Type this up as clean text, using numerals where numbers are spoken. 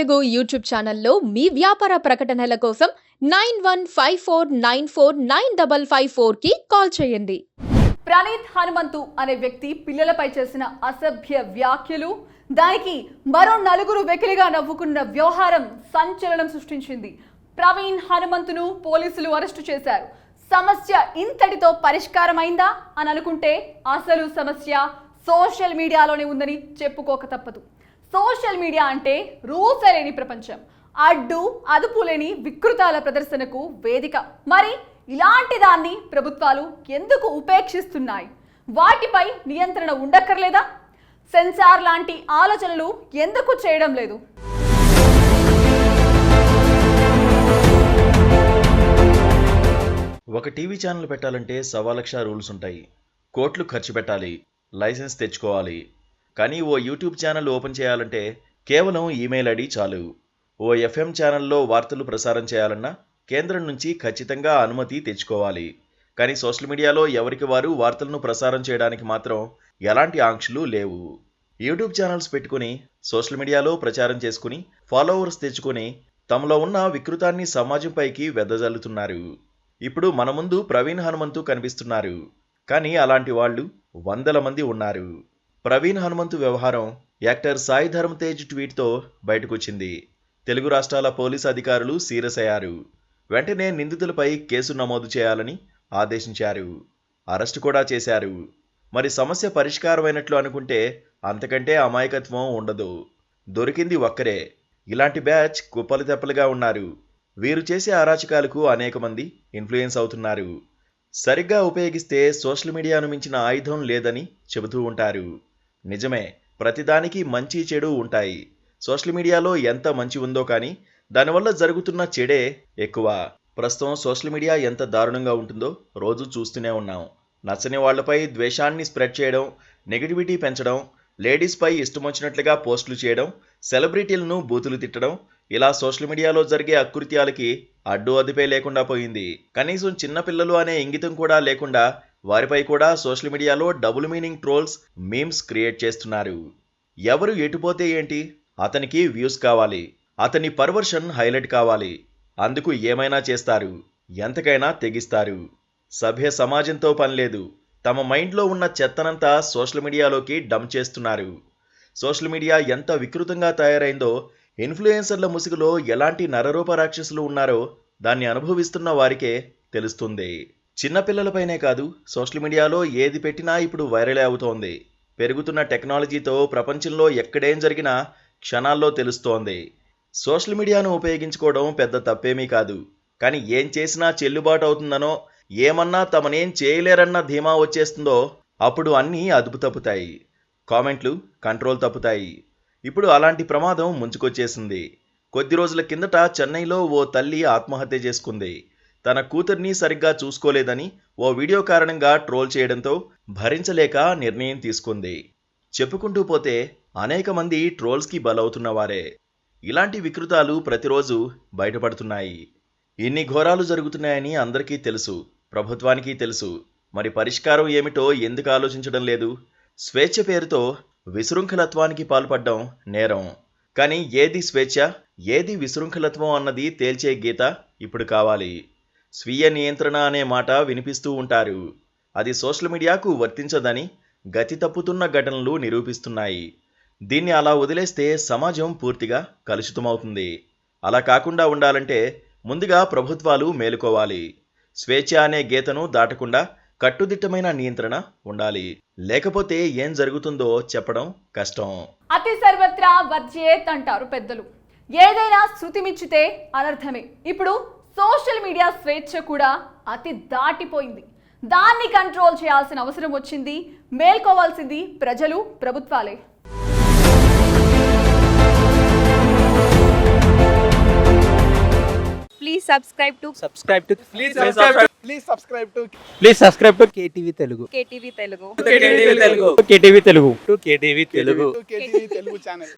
Telugu YouTube ఛానల్లో మీ వ్యాపార ప్రకటనల కోసం 9154949554కి కాల్ చేయండి. ప్రణీత్ హనుమంతు అనే వ్యక్తి పిల్లలపై చేసిన అసభ్య వ్యాఖ్యలు, దానికి మరో నలుగురు వెకిలిగా నవ్వుకున్న వ్యవహారం సంచలనం సృష్టించింది. ప్రవీణ్ హనుమంతును పోలీసులు అరెస్టు చేశారు. సమస్య ఇంతటితో పరిష్కారమైందా అని అనుకుంటే అసలు సమస్య సోషల్ మీడియాలోనే ఉందని చెప్పుకోక తప్పదు. సోషల్ మీడియా అంటే రూల్స్ లేని ప్రపంచం, అడ్డు అదుపు లేని వికృతాల ప్రదర్శనకు వేదిక. మరి ఇలాంటి దాన్ని ప్రభుత్వాలు ఎందుకు ఉపేక్షిస్తున్నాయి? వాటిపై నియంత్రణ ఉండక్కర్లేదా? సెన్సార్ లాంటి ఆలోచనలు ఎందుకు చేయడం లేదు? ఒక టీవీ ఛానల్ పెట్టాలంటే 1,00,000 రూల్స్ ఉంటాయి. కోట్లు ఖర్చు పెట్టాలి, లైసెన్స్ తెచ్చుకోవాలి. కానీ ఓ యూట్యూబ్ ఛానల్ ఓపెన్ చేయాలంటే కేవలం ఈమెయిల్ ఐడి చాలు. ఓ FM ఛానల్లో వార్తలు ప్రసారం చేయాలన్నా కేంద్రం నుంచి ఖచ్చితంగా అనుమతి తెచ్చుకోవాలి. కానీ సోషల్ మీడియాలో ఎవరికి వారు వార్తలను ప్రసారం చేయడానికి మాత్రం ఎలాంటి ఆంక్షలు లేవు. యూట్యూబ్ ఛానల్స్ పెట్టుకుని సోషల్ మీడియాలో ప్రచారం చేసుకుని ఫాలోవర్స్ తెచ్చుకొని తమలో ఉన్న వికృతాన్ని సమాజంపైకి వెదజల్లుతున్నారు. ఇప్పుడు మన ముందు ప్రవీణ్ హనుమంతు కనిపిస్తున్నారు. కానీ అలాంటి వాళ్ళు వందల మంది ఉన్నారు. ప్రవీణ్ హనుమంతు వ్యవహారం యాక్టర్ సాయి ధరమ్ తేజ్ ట్వీట్తో బయటకొచ్చింది. తెలుగు రాష్ట్రాల పోలీసు అధికారులు సీరియస్ అయ్యారు. వెంటనే నిందితులపై కేసు నమోదు చేయాలని ఆదేశించారు. అరెస్టు కూడా చేశారు. మరి సమస్య పరిష్కారమైనట్లు అనుకుంటే అంతకంటే అమాయకత్వం ఉండదు. దొరికింది ఒక్కరే. ఇలాంటి బ్యాచ్ కుప్పలు తెప్పలుగా ఉన్నారు. వీరు చేసే అరాచకాలకు అనేక మంది ఇన్ఫ్లుయెన్స్ అవుతున్నారు. సరిగ్గా ఉపయోగిస్తే సోషల్ మీడియాను మించిన ఆయుధం లేదని చెబుతూ ఉంటారు. నిజమే, ప్రతిదానికి మంచి చెడు ఉంటాయి. సోషల్ మీడియాలో ఎంత మంచి ఉందో కానీ దానివల్ల జరుగుతున్న చెడే ఎక్కువ. ప్రస్తుతం సోషల్ మీడియా ఎంత దారుణంగా ఉంటుందో రోజు చూస్తూనే ఉన్నాం. నచ్చని వాళ్లపై ద్వేషాన్ని స్ప్రెడ్ చేయడం, నెగిటివిటీ పెంచడం, లేడీస్పై ఇష్టమొచ్చినట్లుగా పోస్టులు చేయడం, సెలబ్రిటీలను బూతులు తిట్టడం, ఇలా సోషల్ మీడియాలో జరిగే అకృత్యాలకి అడ్డు అదుపే లేకుండా పోయింది. కనీసం చిన్నపిల్లలు అనే ఇంగితం కూడా లేకుండా వారిపై కూడా సోషల్ మీడియాలో double meaning trolls, memes create చేస్తున్నారు. ఎవరు ఎటుపోతే ఏంటి, అతనికి వ్యూస్ కావాలి, అతని పర్వర్షన్ హైలైట్ కావాలి, అందుకు ఏమైనా చేస్తారు, ఎంతకైనా తెగిస్తారు. సభ్య సమాజంతో పనిలేదు. తమ మైండ్లో ఉన్న చెత్తనంతా సోషల్ మీడియాలోకి డంప్ చేస్తున్నారు. సోషల్ మీడియా ఎంత వికృతంగా తయారైందో, ఇన్ఫ్లుయెన్సర్ల ముసుగులో ఎలాంటి నరరూప రాక్షసులు ఉన్నారో దాన్ని అనుభవిస్తున్న వారికే తెలుస్తుంది. చిన్నపిల్లలపైనే కాదు, సోషల్ మీడియాలో ఏది పెట్టినా ఇప్పుడు వైరల్ అవుతోంది. పెరుగుతున్న టెక్నాలజీతో ప్రపంచంలో ఎక్కడేం జరిగినా క్షణాల్లో తెలుస్తోంది. సోషల్ మీడియాను ఉపయోగించుకోవడం పెద్ద తప్పేమీ కాదు. కానీ ఏం చేసినా చెల్లుబాటు అవుతుందనో, ఏమన్నా తమనేం చేయలేరన్న ధీమా వచ్చేస్తుందో అప్పుడు అన్నీ అదుపు తప్పుతాయి. కామెంట్లు కంట్రోల్ తప్పుతాయి. ఇప్పుడు అలాంటి ప్రమాదం ముంచుకొచ్చేసింది. కొద్ది రోజుల కిందట చెన్నైలో ఓ తల్లి ఆత్మహత్య చేసుకుంది. తన కూతుర్ని సరిగ్గా చూసుకోలేదని ఓ వీడియో కారణంగా ట్రోల్ చేయడంతో భరించలేక నిర్ణయం తీసుకుంది. చెప్పుకుంటూ పోతే అనేక మంది ట్రోల్స్కి బలవుతున్నవారే. ఇలాంటి వికృతాలు ప్రతిరోజు బయటపడుతున్నాయి. ఇన్ని ఘోరాలు జరుగుతున్నాయని అందరికీ తెలుసు, ప్రభుత్వానికి తెలుసు. మరి పరిష్కారం ఏమిటో ఎందుకు ఆలోచించడం లేదు? స్వేచ్ఛ పేరుతో విశృంఖలత్వానికి పాల్పడ్డం నేరం. కానీ ఏది స్వేచ్ఛ, ఏది విశృంఖలత్వం అన్నది తేల్చే గీత ఇప్పుడు కావాలి. స్వీయ నియంత్రణ అనే మాట వినిపిస్తూ ఉంటారు. అది సోషల్ మీడియాకు వర్తించదని గతి తప్పుతున్న ఘటనలు నిరూపిస్తున్నాయి. దీన్ని అలా వదిలేస్తే సమాజం పూర్తిగా కలుషితమవుతుంది. అలా కాకుండా ఉండాలంటే ముందుగా ప్రభుత్వాలు మేలుకోవాలి. స్వేచ్ఛ అనే గీతను దాటకుండా కట్టుదిట్టమైన నియంత్రణ ఉండాలి. లేకపోతే ఏం జరుగుతుందో చెప్పడం కష్టం. అతి సర్వత్రా వర్జ్యేత్ అంటారు పెద్దలు. ఏదైనా శృతి మించితే అనర్థమే. ఇప్పుడు సోషల్ మీడియా స్వేచ్ఛ కూడా అతి దాటిపోయింది. దాన్ని కంట్రోల్ చేయాల్సిన అవసరం వచ్చింది. మేల్కోవాల్సింది ప్రజలు, ప్రభుత్వాలే. Please subscribe to KTV Telugu. KTV Telugu. KTV Telugu channel.